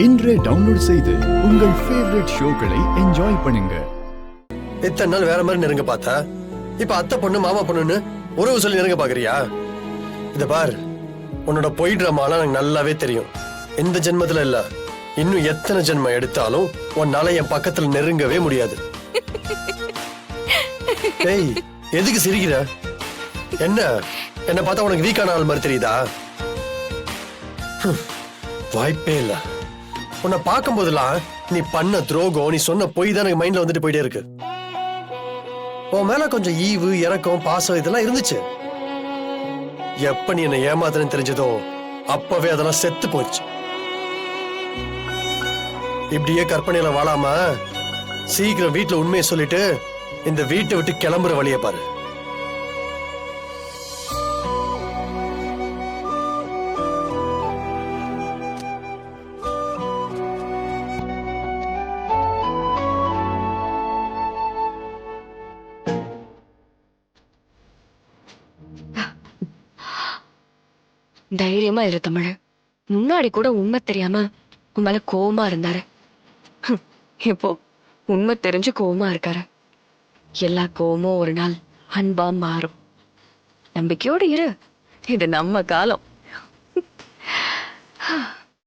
இன்றே டவுன்லோட் செய்து உங்கள் ஃபேவரட் ஷோக்களை என்ஜாய் பண்ணுங்க. இத்தனை நாள் வேற மாதிரி நெருங்க பார்த்தா இப்ப அத்தை பொண்ணு மாமா பொண்ணுன்னு உறவு சொல்லி நெருங்க பாக்குறியா? இத பார், உன்னோட பொய் ட்ராமாலாம் எனக்கு நல்லாவே தெரியும். இந்த ஜென்மத்துல இல்ல, இன்னும் எத்தனை ஜென்மம் எடுத்தாலும் உன்னால என் பக்கத்துல நெருங்கவே முடியாது. ஏய், எதுக்கு சிரிக்கிற? என்ன பார்த்தா உனக்கு வீக்கான ஆள் மாதிரி தெரியுதா? வாய்ப்பே இல்ல. உன்னை பார்க்கும் போதெல்லாம் நீ பண்ண துரோகம், நீ சொன்ன பொய் தான் எனக்கு மைண்ட்ல வந்துட்டு போயிட்டே இருக்கு. உன் மேல கொஞ்சம் ஈவு, இரக்கம், பாசம் இதெல்லாம் இருந்துச்சு. எப்ப நீ என்ன ஏமாத்துறன்னு தெரிஞ்சதோ அப்பவே அதெல்லாம் செத்து போச்சு. இப்படியே கற்பனையில வாழாம சீக்கிரம் வீட்டுல உண்மையை சொல்லிட்டு இந்த வீட்டை விட்டு கிளம்புற வழியை பாரு. தைரியமா இரு தமிழ். முன்னாடி கூட உண்மை தெரியாம உன் மேல கோவமா இருந்தாரு. இப்போ உண்மை தெரிஞ்சு கோவமா இருக்காரு. எல்லா கோவமும் ஒரு நாள் அன்பா மாறும். நம்பிக்கையோடு இரு. இது நம்ம காலம்.